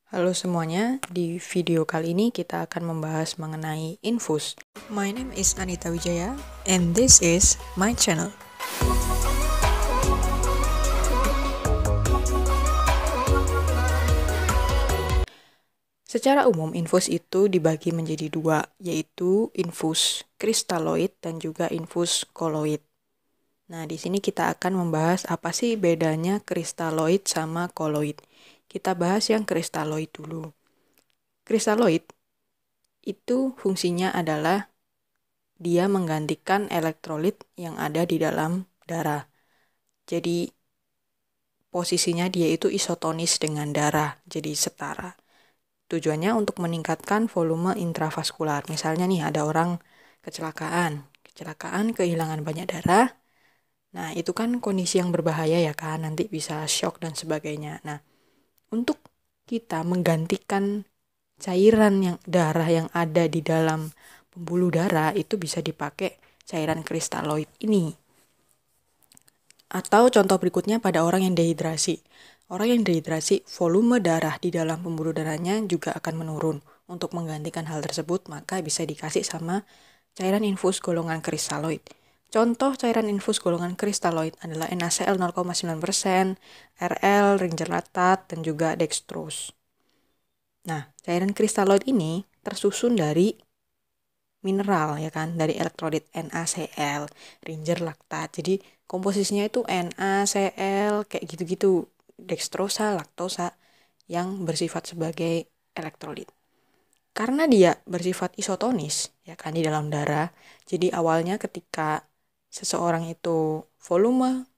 Halo semuanya, di video kali ini kita akan membahas mengenai infus. My name is Anita Wijaya and this is my channel. Secara umum, infus itu dibagi menjadi dua, yaitu infus kristaloid dan juga infus koloid. Nah, di sini kita akan membahas apa sih bedanya kristaloid sama koloid. Kita bahas yang kristaloid dulu. Kristaloid itu fungsinya adalah dia menggantikan elektrolit yang ada di dalam darah. Jadi posisinya dia itu isotonis dengan darah, jadi setara. Tujuannya untuk meningkatkan volume intravaskular. Misalnya nih ada orang kecelakaan kehilangan banyak darah. Nah, itu kan kondisi yang berbahaya ya kan, nanti bisa shock dan sebagainya. Nah, untuk kita menggantikan cairan yang darah yang ada di dalam pembuluh darah itu bisa dipakai cairan kristaloid ini. Atau contoh berikutnya pada orang yang dehidrasi. Orang yang dehidrasi, volume darah di dalam pembuluh darahnya juga akan menurun. Untuk menggantikan hal tersebut, maka bisa dikasih sama cairan infus golongan kristaloid. Contoh cairan infus golongan kristaloid adalah NaCl 0,9%, RL, Ringer lactate, dan juga dextrose. Nah, cairan kristaloid ini tersusun dari mineral ya kan, dari elektrolit NaCl, Ringer lactate. Jadi komposisinya itu NaCl kayak gitu-gitu, dextrosa, laktosa yang bersifat sebagai elektrolit. Karena dia bersifat isotonis ya kan di dalam darah, jadi awalnya ketika seseorang itu volume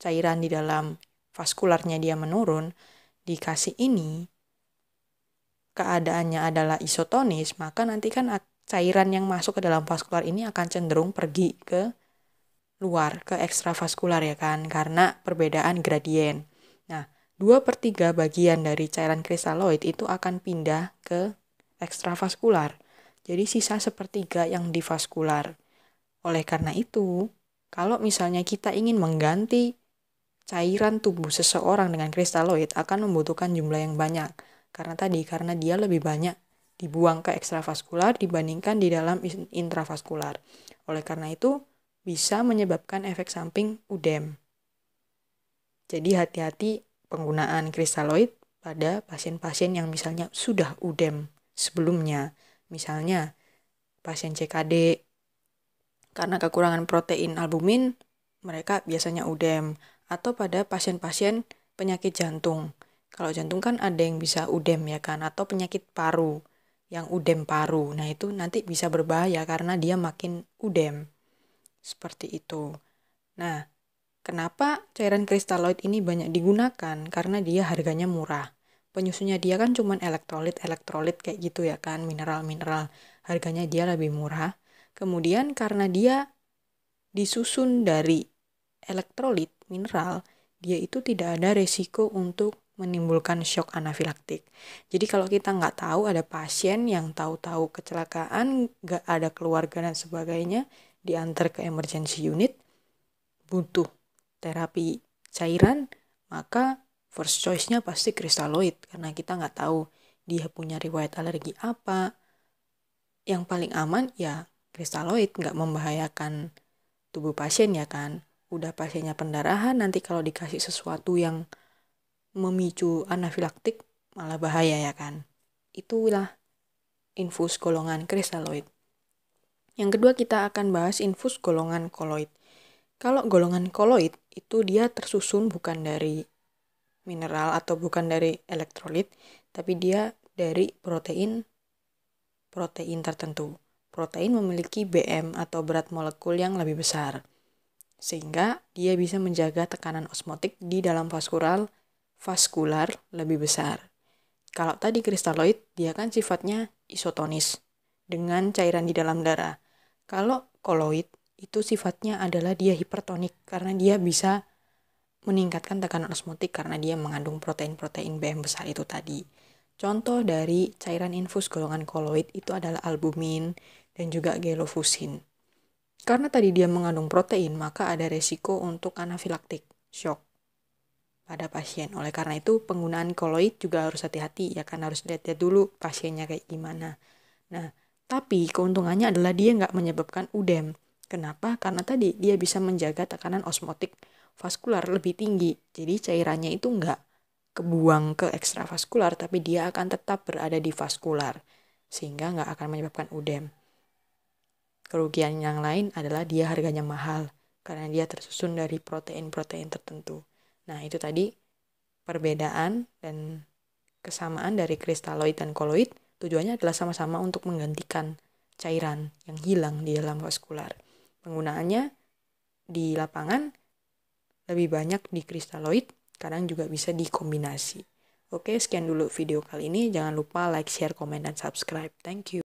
cairan di dalam vaskularnya dia menurun, dikasih ini keadaannya adalah isotonis, maka nanti kan cairan yang masuk ke dalam vaskular ini akan cenderung pergi ke luar, ke ekstravaskular ya kan, karena perbedaan gradien. Nah, 2/3 bagian dari cairan kristaloid itu akan pindah ke ekstravaskular. Jadi sisa 1/3 yang di vaskular. Oleh karena itu, kalau misalnya kita ingin mengganti cairan tubuh seseorang dengan kristaloid akan membutuhkan jumlah yang banyak. Karena dia lebih banyak dibuang ke ekstravaskular dibandingkan di dalam intravaskular. Oleh karena itu, bisa menyebabkan efek samping udem. Jadi hati-hati penggunaan kristaloid pada pasien-pasien yang misalnya sudah udem sebelumnya. Misalnya pasien CKD, karena kekurangan protein albumin, mereka biasanya udem. Atau pada pasien-pasien penyakit jantung. Kalau jantung kan ada yang bisa udem ya kan, atau penyakit paru, yang udem paru. Nah itu nanti bisa berbahaya karena dia makin udem. Seperti itu. Nah, kenapa cairan kristaloid ini banyak digunakan? Karena dia harganya murah. Penyusunnya dia kan cuma elektrolit kayak gitu ya kan, mineral-mineral. Harganya dia lebih murah. Kemudian karena dia disusun dari elektrolit mineral, dia itu tidak ada resiko untuk menimbulkan shock anafilaktik. Jadi kalau kita nggak tahu ada pasien yang tahu-tahu kecelakaan, nggak ada keluarga dan sebagainya, diantar ke emergency unit, butuh terapi cairan, maka first choice-nya pasti kristaloid, karena kita nggak tahu dia punya riwayat alergi apa. Yang paling aman ya kristaloid, nggak membahayakan tubuh pasien ya kan. Udah pasiennya pendarahan, nanti kalau dikasih sesuatu yang memicu anafilaktik malah bahaya ya kan. Itulah infus golongan kristaloid. Yang kedua kita akan bahas infus golongan koloid. Kalau golongan koloid itu dia tersusun bukan dari mineral atau bukan dari elektrolit, tapi dia dari protein tertentu. Protein memiliki BM atau berat molekul yang lebih besar, sehingga dia bisa menjaga tekanan osmotik di dalam vaskular lebih besar. Kalau tadi kristaloid, dia kan sifatnya isotonis dengan cairan di dalam darah. Kalau koloid, itu sifatnya adalah dia hipertonik, karena dia bisa meningkatkan tekanan osmotik karena dia mengandung protein-protein BM besar itu tadi. Contoh dari cairan infus golongan koloid itu adalah albumin dan juga gelofusin. Karena tadi dia mengandung protein, maka ada resiko untuk anafilaktik, shock. pada pasien. Oleh karena itu penggunaan koloid juga harus hati-hati ya kan, harus lihat dulu pasiennya kayak gimana. Nah, tapi keuntungannya adalah dia nggak menyebabkan udem. Kenapa? Karena tadi dia bisa menjaga tekanan osmotik vaskular lebih tinggi. Jadi cairannya itu nggak kebuang ke ekstravaskular, tapi dia akan tetap berada di vaskular, sehingga nggak akan menyebabkan udem. Kerugian yang lain adalah dia harganya mahal, karena dia tersusun dari protein-protein tertentu. Nah, itu tadi perbedaan dan kesamaan dari kristaloid dan koloid. Tujuannya adalah sama-sama untuk menggantikan cairan yang hilang di dalam vaskular. Penggunaannya di lapangan lebih banyak di kristaloid, kadang juga bisa dikombinasi. Oke, sekian dulu video kali ini. Jangan lupa like, share, komen, dan subscribe. Thank you.